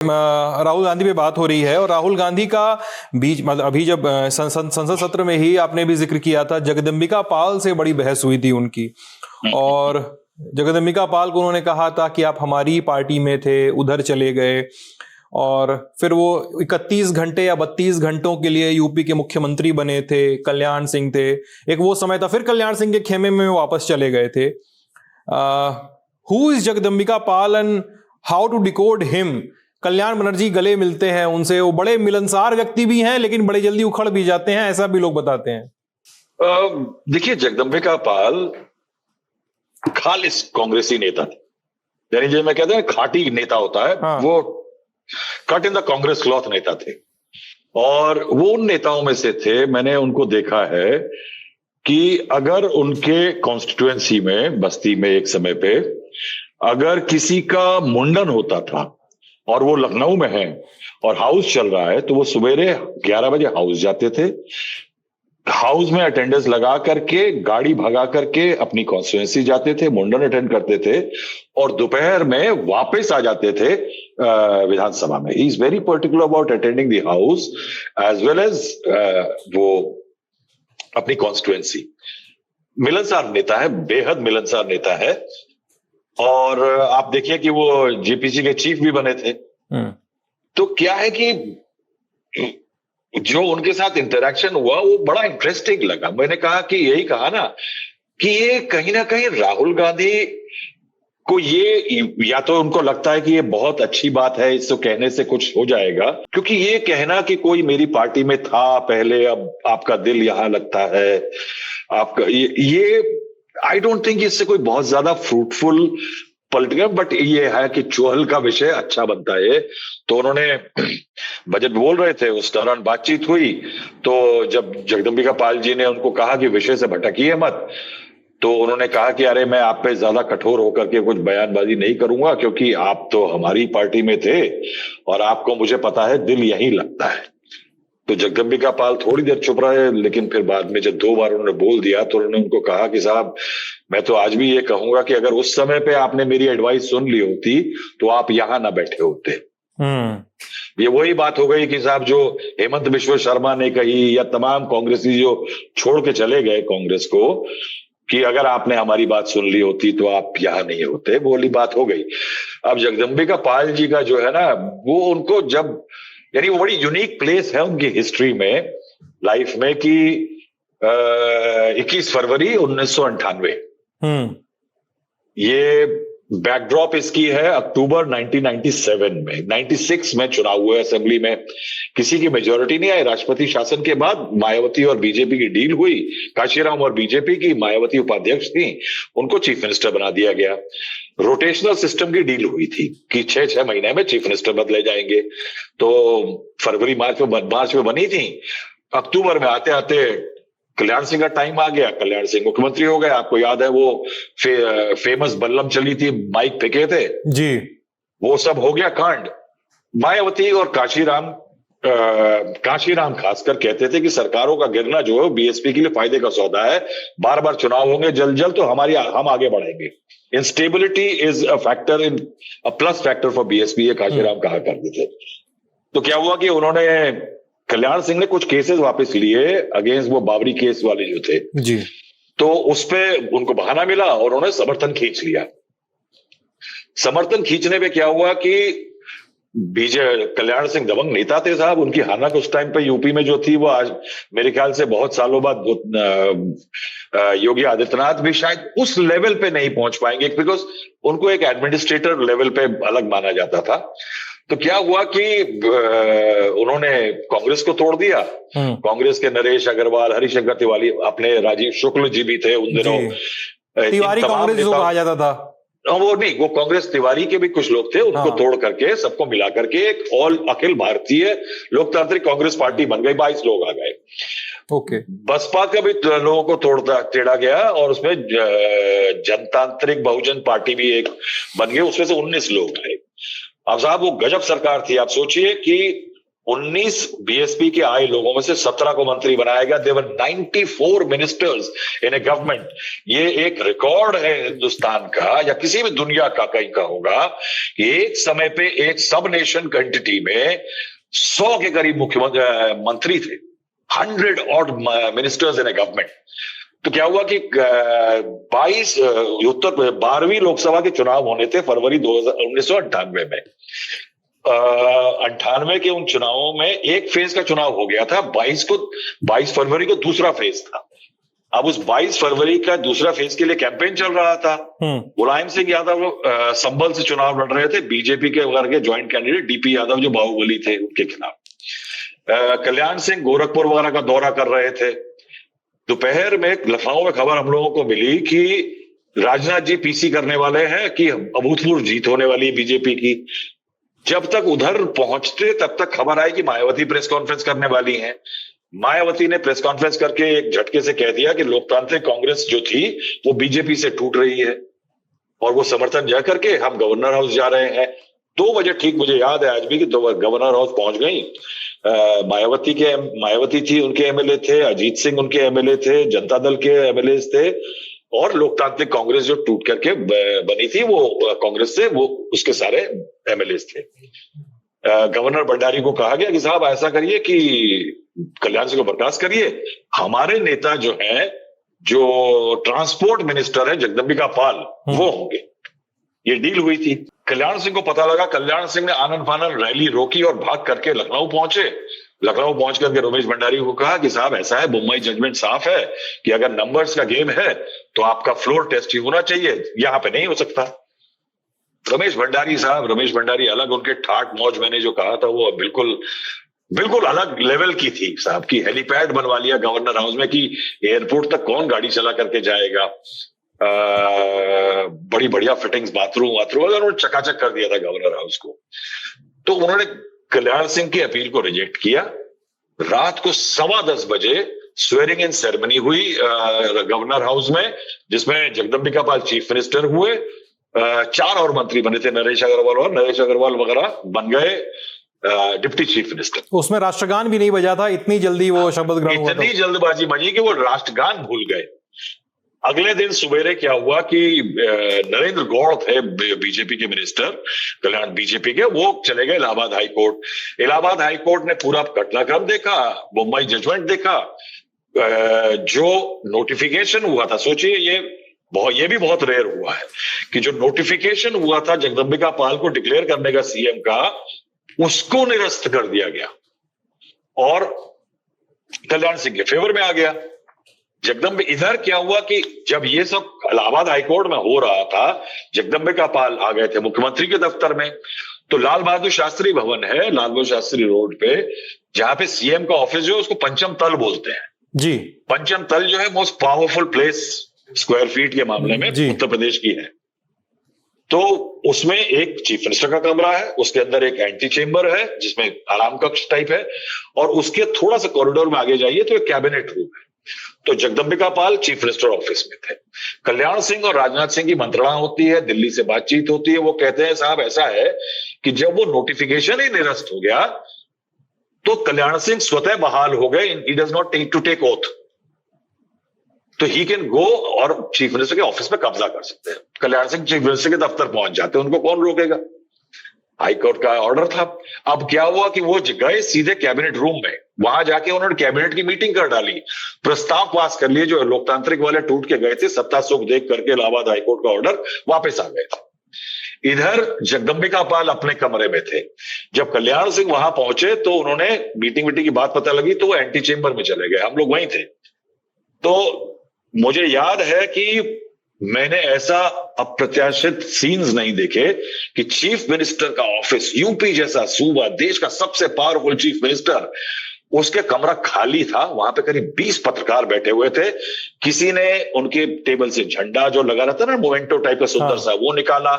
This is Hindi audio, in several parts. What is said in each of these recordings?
राहुल गांधी पे बात हो रही है और राहुल गांधी का बीच मतलब अभी जब संसद सत्र में ही आपने भी जिक्र किया था, जगदंबिका पाल से बड़ी बहस हुई थी उनकी। और जगदंबिका पाल को उन्होंने कहा था कि आप हमारी पार्टी में थे, उधर चले गए, और फिर वो 31 घंटे या 32 घंटों के लिए यूपी के मुख्यमंत्री बने थे। कल्याण सिंह थे, एक वो समय था, फिर कल्याण सिंह के खेमे में वापस चले गए थे। Who is Jagdambika Pal and how to decode him? Kalyan Banerjee गले मिलते हैं उनसे, वो बड़े मिलनसार व्यक्ति भी हैं लेकिन बड़े जल्दी उखड़ भी जाते हैं, ऐसा भी लोग बताते हैं। देखिए, जगदंबिका पाल खालिस कांग्रेसी नेता थे, यानी जो मैं कहते हैं खाटी नेता होता है, हाँ। वो cut in the Congress cloth नेता थे, और वो उन नेताओं में से थे, मैंने उनको देखा है कि अगर उनके कॉन्स्टिट्यूएंसी में, बस्ती में एक समय पे अगर किसी का मुंडन होता था और वो लखनऊ में है और हाउस चल रहा है, तो वो सवेरे 11 बजे हाउस जाते थे, हाउस में अटेंडेंस लगा करके, गाड़ी भगा करके अपनी कॉन्स्टिट्यूएंसी जाते थे, मुंडन अटेंड करते थे, और दोपहर में वापस आ जाते थे विधानसभा में। He is very particular about attending the house as well as वो अपनी कॉन्स्टिट्यूएंसी। मिलनसार नेता है, बेहद मिलनसार नेता है, और आप देखिए कि वो जेपीसी के चीफ भी बने थे। तो क्या है कि जो उनके साथ इंटरेक्शन हुआ वो बड़ा इंटरेस्टिंग लगा। मैंने कहा कि यही कहा ना कि ये कहीं ना कहीं राहुल गांधी को ये, या तो उनको लगता है कि ये बहुत अच्छी बात है, इसको कहने से कुछ हो जाएगा, क्योंकि ये कहना कि कोई मेरी पार्टी में था पहले, अब आपका दिल यहां लगता है, आपका ये आई डोंट थिंक इससे कोई बहुत ज्यादा फ्रूटफुल पॉलिटिकल, बट ये है कि चौहल का विषय अच्छा बनता है। तो उन्होंने बजट बोल रहे थे, उस दौरान बातचीत हुई, तो जब जगदंबिका पाल जी ने उनको कहा कि विषय से भटकिए मत, तो उन्होंने कहा कि अरे मैं आप पे ज्यादा कठोर होकर के कुछ बयानबाजी नहीं करूंगा, क्योंकि आप तो हमारी पार्टी में थे और आपको मुझे पता है दिल यहीं लगता है। तो जगदंबिका पाल थोड़ी देर चुप रहे, लेकिन फिर बाद में जब 2 बार उन्होंने बोल दिया तो उन्होंने उनको कहा कि साहब, मैं तो आज भी ये कहूंगा कि अगर उस समय पे आपने मेरी एडवाइस सुन ली होती तो आप यहां ना बैठे होते। ये वही बात हो गई कि साहब, जो हेमंत बिश्व शर्मा ने कही, या तमाम कांग्रेसी जो छोड़ के चले गए कांग्रेस को, कि अगर आपने हमारी बात सुन ली होती तो आप यहां नहीं होते, वो वाली बात हो गई। अब जगदंबिका पाल जी का जो है ना, वो उनको जब, यानी वो बड़ी यूनिक प्लेस है उनकी हिस्ट्री में, लाइफ में, कि 21 फरवरी 1998, ये बैकड्रॉप इसकी है अक्टूबर 1997 में। 96 में चुनाव हुए, असेंबली में किसी की मेजोरिटी नहीं आई। राष्ट्रपति शासन के बाद मायावती और बीजेपी की डील हुई, काशीराम और बीजेपी की, मायावती उपाध्यक्ष थी, उनको चीफ मिनिस्टर बना दिया गया। रोटेशनल सिस्टम की डील हुई थी कि 6-6 महीने में चीफ मिनिस्टर बदले जाएंगे, तो फरवरी मार्च में बनी थी। अक्टूबर में आते आते कल्याण सिंह का टाइम आ गया, कल्याण सिंह मुख्यमंत्री हो गए। आपको याद है वो फेमस बल्लम चली थी, माइक फेंके थे जी, वो सब हो गया कांड। मायावती और काशीराम खासकर कहते थे कि सरकारों का गिरना जो है बीएसपी के लिए फायदे का सौदा है, बार बार चुनाव होंगे जल्द तो हम आगे बढ़ेंगे। Instability is a factor, in a plus factor for BSP, ये काशीराम कहा करते थे। तो क्या हुआ कि उन्होंने, कल्याण सिंह ने कुछ केसेस वापस लिए अगेंस्ट वो बाबरी केस वाले जो थे जी, तो उस पे उनको बहाना मिला और उन्होंने समर्थन खींच लिया। समर्थन खींचने पे क्या हुआ कि कल्याण सिंह दबंग नेता थे साहब, उनकी हालत उस टाइम पे यूपी में जो थी, वो आज मेरे ख्याल से बहुत सालों बाद योगी आदित्यनाथ भी शायद उस लेवल पे नहीं पहुंच पाएंगे, बिकॉज उनको एक एडमिनिस्ट्रेटर लेवल पे अलग माना जाता था। तो क्या हुआ कि उन्होंने कांग्रेस को तोड़ दिया। कांग्रेस के नरेश अग्रवाल, हरिशंकर तिवारी, अपने राजीव शुक्ल जी भी थे उन दिनों, तिवारी कांग्रेस जो कहा जाता था, वो नहीं, वो कांग्रेस तिवारी के भी कुछ लोग थे, उनको तोड़ करके, सबको मिला करके एक अखिल भारतीय लोकतांत्रिक कांग्रेस पार्टी बन गई, 22 लोग आ गए। ओके। बसपा का भी लोगों को टेढ़ा गया और उसमें जनतांत्रिक बहुजन पार्टी भी एक बन गई, उसमें से 19 लोग आए। अब साहब वो गजब सरकार थी। आप सोचिए कि 19 बीएसपी के आए लोगों में से 17 को मंत्री बनाया गया। देवर 94 मिनिस्टर्स इन ए गवर्नमेंट। ये एक रिकॉर्ड है हिंदुस्तान का या किसी भी दुनिया का कहीं का होगा कि एक समय पे एक सब नेशन एंटिटी में 100 के करीब मुख्यमंत्री मंत्री थे, 100 odd ministers in A government. तो क्या हुआ कि 12वीं लोकसभा के चुनाव होने थे फरवरी 1998 में। 98 के उन चुनावों में एक फेज का चुनाव हो गया था, 22 फरवरी को दूसरा फेज था। अब उस 22 फरवरी का दूसरा फेज के लिए कैंपेन चल रहा था। मुलायम सिंह यादव संभल से चुनाव लड़ रहे थे, बीजेपी के वगैरह के ज्वाइंट कैंडिडेट डीपी यादव जो बाहुबली थे उनके खिलाफ। कल्याण सिंह गोरखपुर वगैरह का दौरा कर रहे थे। दोपहर में लखनऊ में खबर हम लोगों को मिली कि राजनाथ जी पीसी करने वाले हैं कि अभूतपूर्व जीत होने वाली है बीजेपी की। जब तक उधर पहुंचते तब तक खबर आई कि मायावती प्रेस कॉन्फ्रेंस करने वाली हैं। मायावती ने प्रेस कॉन्फ्रेंस करके एक झटके से कह दिया कि लोकतांत्रिक कांग्रेस जो थी वो बीजेपी से टूट रही है और वो समर्थन जा करके हम गवर्नर हाउस जा रहे हैं। 2 बजे ठीक मुझे याद है आज भी कि गवर्नर हाउस पहुंच गई। मायावती थी, उनके एमएलए थे, अजीत सिंह उनके एमएलए थे, जनता दल के एमएलए थे और लोकतांत्रिक कांग्रेस जो टूट करके बनी थी वो कांग्रेस से, वो उसके सारे एमएलए थे। गवर्नर भंडारी को कहा गया कि साहब ऐसा करिए कि कल्याण सिंह को बर्खास्त करिए, हमारे नेता जो है, जो ट्रांसपोर्ट मिनिस्टर है जगदम्बिका पाल, वो होंगे। ये डील हुई थी। कल्याण सिंह को पता लगा, कल्याण सिंह ने आनन फानन रैली रोकी और भाग करके लखनऊ पहुंचे। लखनऊ पहुंच करके रमेश भंडारी को कहा कि साहब ऐसा है, मुंबई जजमेंट साफ है कि अगर नंबर्स का गेम है तो आपका फ्लोर टेस्ट ही होना चाहिए, यहां पे नहीं हो सकता। रमेश भंडारी अलग, उनके ठाट मौज मैंने जो कहा था वो बिल्कुल अलग लेवल की थी साहब की। हेलीपैड बनवा लिया गवर्नर हाउस में कि एयरपोर्ट तक कौन गाड़ी चला करके जाएगा। बड़ी बढ़िया फिटिंग्स, बाथरूम उन्होंने चकाचक कर दिया था गवर्नर हाउस को। तो उन्होंने कल्याण सिंह की अपील को रिजेक्ट किया। रात को 10:15 बजे स्वेरिंग इन सेरेमनी हुई गवर्नर हाउस में, जिसमें जगदम्बिका पाल चीफ मिनिस्टर हुए। 4 और मंत्री बने थे, नरेश अग्रवाल वगैरह बन गए डिप्टी चीफ मिनिस्टर। उसमें राष्ट्रगान भी नहीं बजा था, इतनी जल्दी वो शपथ ग्रहण हुआ था। इतनी जल्दबाजी बजी कि वो राष्ट्रगान भूल गए। अगले दिन सवेरे क्या हुआ कि नरेंद्र गौड़ थे बीजेपी के मिनिस्टर, कल्याण बीजेपी के, वो चले गए Allahabad high court. Allahabad high court ने पूरा घटनाक्रम देखा, मुंबई जजमेंट देखा। जो नोटिफिकेशन हुआ था, सोचिए ये भी बहुत रेयर हुआ है कि जो नोटिफिकेशन हुआ था जगदम्बिका पाल को डिक्लेयर करने का सीएम का, उसको निरस्त कर दिया गया और कल्याण सिंह के फेवर में आ गया। इधर क्या हुआ कि जब ये सब इलाहाबाद हाईकोर्ट में हो रहा था, जगदम्बिका पाल आ गए थे मुख्यमंत्री के दफ्तर में। तो लाल बहादुर शास्त्री भवन है, लाल बहादुर शास्त्री रोड पे, जहां पे सीएम का ऑफिस जो है उसको पंचम तल बोलते हैं जी। पंचम तल जो है most powerful place square feet के मामले में उत्तर प्रदेश की है। तो उसमें एक चीफ मिनिस्टर का कमरा है, उसके अंदर एक एंटी चेंबर है जिसमें आराम कक्ष टाइप है, और उसके थोड़ा सा कॉरिडोर में आगे जाइए तो एक कैबिनेट रूम है। तो Jagdambika Pal chief minister office में थे। कल्याण सिंह और राजनाथ सिंह की मंत्रणा होती है, दिल्ली से बातचीत होती है। वो कहते हैं साहब ऐसा है कि जब वो नोटिफिकेशन ही निरस्त हो गया तो कल्याण सिंह स्वतः बहाल हो गए। He does not take to take oath, तो ही कैन गो और चीफ मिनिस्टर के ऑफिस में कब्जा कर सकते हैं। कल्याण सिंह चीफ मिनिस्टर के दफ्तर पहुंच जाते हैं, उनको कौन रोकेगा? हाईकोर्ट का ऑर्डर था। अब क्या हुआ कि वो गए सीधे कैबिनेट रूम में, वहां जाके उन्होंने कैबिनेट की मीटिंग कर डाली, प्रस्ताव पास कर लिए। जो लोकतांत्रिक वाले टूट के गए थे, सत्ता सुख देख करके इलाहाबाद हाईकोर्ट का ऑर्डर वापस आ गए थे। इधर जगदम्बिका पाल अपने कमरे में थे। जब कल्याण सिंह वहां पहुंचे तो उन्होंने मीटिंग की बात पता लगी तो वो एंटी चेंबर में चले गए, हम लोग वहीं थे। तो मुझे याद है कि मैंने ऐसा अप्रत्याशित सीन्स नहीं देखे कि चीफ मिनिस्टर का ऑफिस, यूपी जैसा सूबा, देश का सबसे पावरफुल चीफ मिनिस्टर, उसके कमरा खाली था। वहां पे करीब 20 पत्रकार बैठे हुए थे। किसी ने उनके टेबल से झंडा जो लगा रहता ना, मोमेंटो टाइप का सुंदर सा, वो निकाला।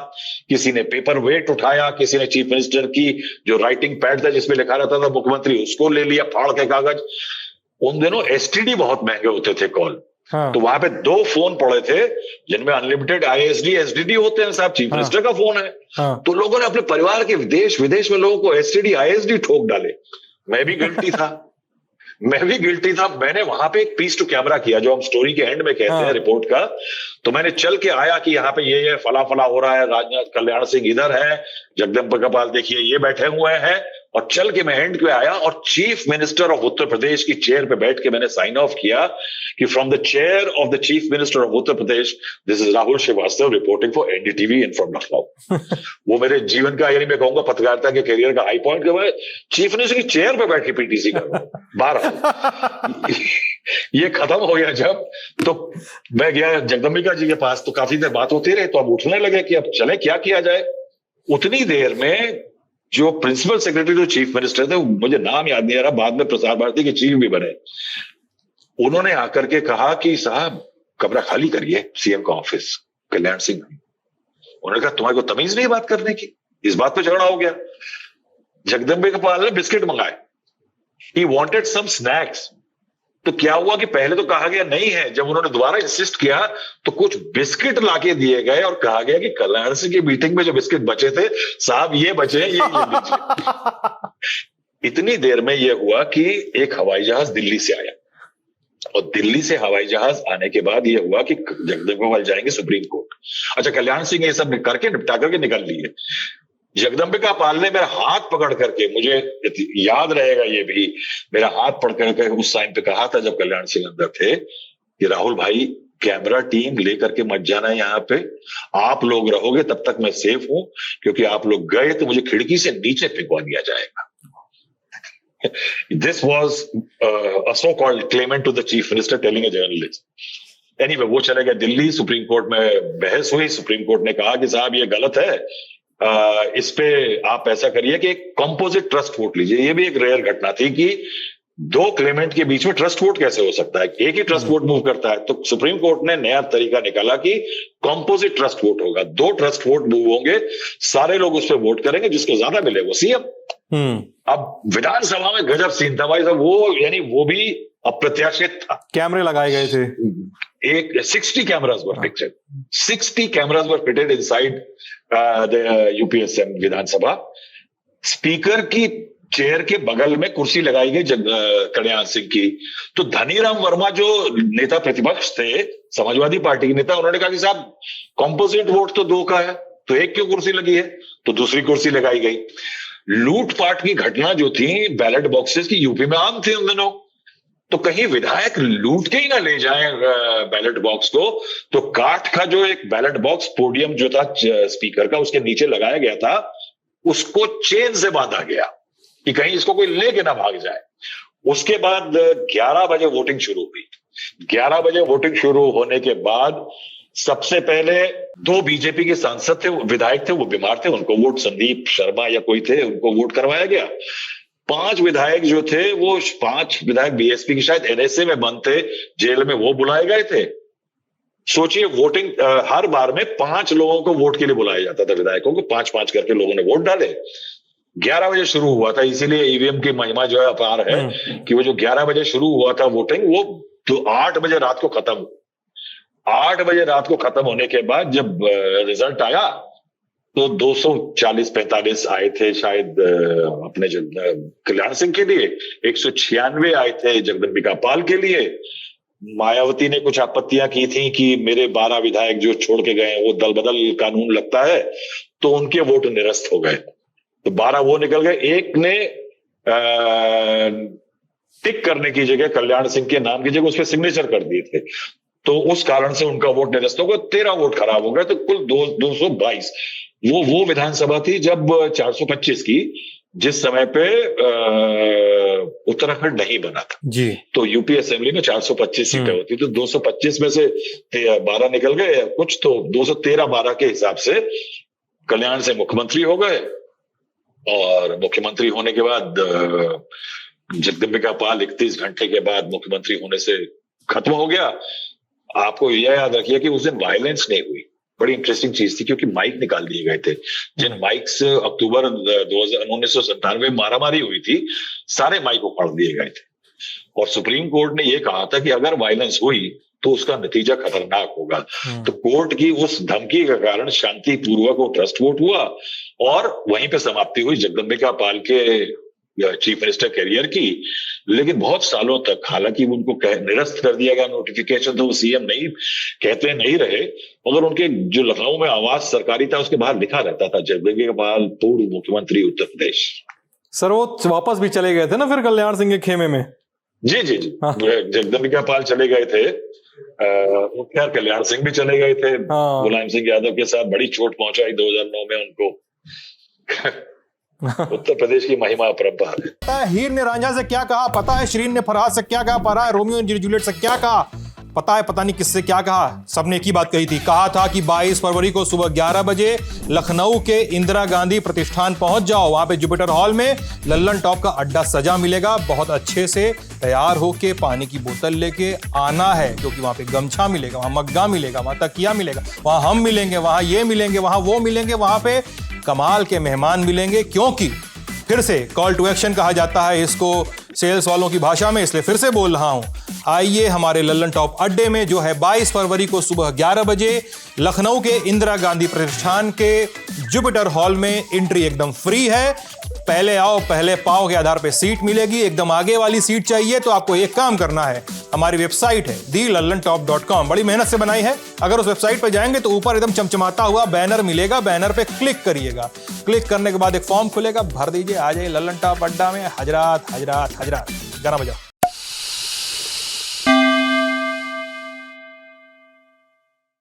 किसी ने पेपर वेट उठाया, किसी ने चीफ मिनिस्टर की जो राइटिंग पैड था जिसमें लिखा रहता था मुख्यमंत्री, उसको ले लिया फाड़ के कागज। उन दिनों एसटीडी बहुत महंगे होते थे कॉल, तो वहां पे 2 फोन पड़े थे जिनमें अनलिमिटेड आईएसडी एसटीडी होते हैं साहब। चीफ मिनिस्टर का फोन है। तो लोगों ने अपने परिवार के देश विदेश में लोगों को एसटीडी आईएसडी ठोक डाले। मैं भी गिल्टी था, मैंने वहां पे एक पीस टू कैमरा किया, जो हम स्टोरी के एंड में कहते हैं रिपोर्ट का। तो मैंने चल के आया कि यहाँ पे ये फला फला हो रहा है, राजनाथ कल्याण सिंह इधर है, जगदम्बिका पाल देखिए ये बैठे हुए हैं, और चल के मैं एंड पे आया और चीफ मिनिस्टर ऑफ उत्तर प्रदेश की चेयर पे बैठ के मैंने साइन ऑफ किया कि from the chair of the chief minister of Uttar Pradesh, this is Rahul Srivastava reporting for NDTV in from Lucknow. वो मेरे जीवन का, यानी मैं कहूंगा पत्रकारिता के करियर का हाई पॉइंट, कि मैं चीफ मिनिस्टर की चेयर पे बैठ के पीटीसी कर रहा हूं 12। ये खत्म हो गया जब, तो मैं गया जगदम्बिका जी के पास, तो काफी देर बात होती रही, तो अब उठने लगे कि अब चले क्या किया जाए। उतनी देर में जो प्रिंसिपल सेक्रेटरी जो चीफ मिनिस्टर थे, मुझे नाम याद नहीं आ रहा, बाद में प्रसार भारती के चीफ भी बने, उन्होंने आकर के कहा कि साहब कमरा खाली करिए सीएम का ऑफिस, कल्याण सिंह। उन्होंने कहा तुम्हारे को तमीज नहीं बात करने की, इस बात पे झगड़ा हो गया। जगदम्बिका पाल ने बिस्किट मंगाए, ही वांटेड सम स्नैक्स। तो क्या हुआ कि पहले तो कहा गया नहीं है, जब उन्होंने दोबारा इंसिस्ट किया तो कुछ बिस्किट लाके दिए गए और कहा गया कि कल्याण सिंह की मीटिंग में जो बिस्किट बचे थे, साहब ये बचे, ये लीजिए। इतनी देर में यह हुआ कि एक हवाई जहाज दिल्ली से आया, और दिल्ली से हवाई जहाज आने के बाद यह हुआ कि जगदम्बिका पाल जाएंगे सुप्रीम कोर्ट। अच्छा, कल्याण सिंह ये सब करके निपटा करके निकल लिए। जगदम्बिका पाल ने मेरा हाथ पकड़ करके, मुझे याद रहेगा ये भी, मेरा हाथ पकड़ करके उस टाइम पे कहा था जब कल्याण सिंह अंदर थे कि राहुल भाई कैमरा टीम लेकर के मत जाना यहाँ पे, आप लोग रहोगे तब तक मैं सेफ हूं, क्योंकि आप लोग गए तो मुझे खिड़की से नीचे फेंकवा दिया जाएगा। This was a so-called claimant to the chief minister telling a journalist. Anyway, वो चले गए दिल्ली, सुप्रीम कोर्ट में बहस हुई, सुप्रीम कोर्ट ने कहा कि साहब ये गलत है, इस पे आप ऐसा करिए कि एक कंपोजिट ट्रस्ट वोट लीजिए। ये भी एक रेयर घटना थी कि दो क्लेमेंट के बीच में ट्रस्ट वोट कैसे हो सकता है, एक ही ट्रस्ट वोट मूव करता है। तो सुप्रीम कोर्ट ने नया तरीका निकाला कि कंपोजिट ट्रस्ट वोट होगा, दो ट्रस्ट वोट मूव होंगे, सारे लोग उस पर वोट करेंगे, जिसको ज्यादा मिले वो सीएम। अब विधानसभा में गजब सीन था भाई साहब, वो यानी वो भी अप्रत्याशित था। कैमरे लगाए गए थे, एक 60 cameras were fixed, 60 cameras were fitted inside the UPSM Vidhan Sabha. Speaker की चेयर के बगल में कुर्सी लगाई गई कल्याण सिंह की। तो धनीराम वर्मा जो नेता प्रतिपक्ष थे, समाजवादी पार्टी के नेता, उन्होंने कहा कि साहब कंपोजिट वोट तो दो का है, तो एक क्यों कुर्सी लगी है, तो दूसरी कुर्सी लगाई गई। लूटपाट की घटना जो थी बैलेट बॉक्सेस की, यूपी में आम थी उन दिनों, तो कहीं विधायक लूट के ही ना ले जाएं बैलेट बॉक्स को। तो काठ का जो एक बैलेट बॉक्स पोडियम जो था स्पीकर का, उसके नीचे लगाया गया था, उसको चेन से बांधा गया कि कहीं इसको कोई लेके ना भाग जाए। उसके बाद 11 बजे वोटिंग शुरू हुई। 11 बजे वोटिंग शुरू होने के बाद सबसे पहले दो बीजेपी के सांसद थे, विधायक थे, वो बीमार थे, उनको वोट, संदीप शर्मा या कोई थे, उनको वोट करवाया गया। 5 विधायक जो थे, वो 5 विधायक बीएसपी की शायद एनएसए में बंद थे, जेल में, वो बुलाए गए थे। सोचिए, वोटिंग हर बार में 5 लोगों को वोट के लिए बुलाया जाता था, विधायकों को 5-5 करके लोगों ने वोट डाले। 11 बजे शुरू हुआ था, इसीलिए ईवीएम की महिमा जो है अपार है कि वो जो 11 बजे शुरू हुआ था वोटिंग, वो तो 8 बजे रात को खत्म हुआ। 8 बजे रात को खत्म होने के बाद जब रिजल्ट आया तो 240-45 आए थे शायद अपने कल्याण सिंह के लिए, 196 आए थे जगदम्बिका पाल के लिए। मायावती ने कुछ आपत्तियां की थी कि मेरे 12 विधायक जो छोड़ के गए, वो दल बदल कानून लगता है, तो उनके वोट निरस्त हो गए, तो 12 वो निकल गए। एक ने टिक करने की जगह, कल्याण सिंह के नाम की जगह उस पर सिग्नेचर कर दिए थे, तो उस कारण से उनका वोट निरस्त हो गया। 13 वोट खराब हो गए, तो कुल 222। वो विधानसभा थी जब 425 की, जिस समय पे उत्तराखंड नहीं बना था जी। तो यूपी असेंबली में 425 सीटें होती, तो 225 में से 12 निकल गए कुछ, तो 213-12 के हिसाब से कल्याण से मुख्यमंत्री हो गए। और मुख्यमंत्री होने के बाद जगदम्बिका पाल 31 घंटे के बाद मुख्यमंत्री होने से खत्म हो गया। आपको यह याद रखिए कि उस दिन वायलेंस नहीं हुई, बड़ी इंटरेस्टिंग चीज थी, क्योंकि माइक निकाल दिए गए थे। जिन माइक से अक्टूबर 1997 में मारामारी हुई थी, सारे माइक उखाड़ दिए गए थे। और सुप्रीम कोर्ट ने यह कहा था कि अगर वायलेंस हुई तो उसका नतीजा खतरनाक होगा। तो कोर्ट की उस धमकी के कारण शांतिपूर्वक वो ट्रस्ट वोट हुआ और वहीं पे समाप्ति हुई। जगदम्बिका पाल के चीफ मिनिस्टर कैरियर की, लेकिन बहुत सालों तक, हालांकि उनको निरस्त कर दिया गया नोटिफिकेशन, तो वो सीएम नहीं कहते नहीं रहे, मगर उनके जो लखनऊ में आवास सरकारी था उसके बाहर लिखा रहता था जगदम्बिका पाल पूर्व मुख्यमंत्री उत्तर प्रदेश। सर वो वापस भी चले गए थे ना फिर कल्याण सिंह के खेमे में? जी जी जी, हाँ। जगदम्बिका पाल चले गए थे, खैर कल्याण सिंह भी चले गए थे। हाँ। मुलायम सिंह यादव के साथ बड़ी चोट पहुंचाई 2009 में उनको। उत्तर प्रदेश की महिमा अपरंपार है। पता है हीर ने रांझा से क्या कहा, पता है शिरीन ने फरहाद से क्या कहा, पता है रोमियो ने जूलियट से क्या कहा, पता है पता नहीं किससे क्या कहा, सबने एक ही बात कही थी। कहा था कि 22 फरवरी को सुबह 11 बजे लखनऊ के इंदिरा गांधी प्रतिष्ठान पहुंच जाओ। वहां पे जुपिटर हॉल में लल्लन टॉप का अड्डा सजा मिलेगा, बहुत अच्छे से तैयार होके पानी की बोतल लेके आना है, क्योंकि वहां पे गमछा मिलेगा, वहां मग्गा मिलेगा, वहां तकिया मिलेगा, वहां हम मिलेंगे, वहां ये मिलेंगे, वहां वो मिलेंगे, वहां पे कमाल के मेहमान मिलेंगे। क्योंकि फिर से कॉल टू एक्शन कहा जाता है इसको सेल्स वालों की भाषा में, इसलिए फिर से बोल रहा हूं, आइए हमारे लल्लन टॉप अड्डे में, जो है 22 फरवरी को सुबह 11 बजे लखनऊ के इंदिरा गांधी प्रतिष्ठान के जुपिटर हॉल में। एंट्री एकदम फ्री है, पहले आओ पहले पाओ के आधार पे सीट मिलेगी। एकदम आगे वाली सीट चाहिए तो आपको एक काम करना है, हमारी वेबसाइट है thelallanTop.com, बड़ी मेहनत से बनाई है। अगर उस वेबसाइट पर जाएंगे तो ऊपर एकदम चमचमाता हुआ बैनर मिलेगा, बैनर पे क्लिक करिएगा। क्लिक करने के बाद एक फॉर्म खुलेगा, भर दीजिए, आ जाइए लल्लन टॉप अड्डा में। हजरात हजरात हजरात, गाना बजाओ।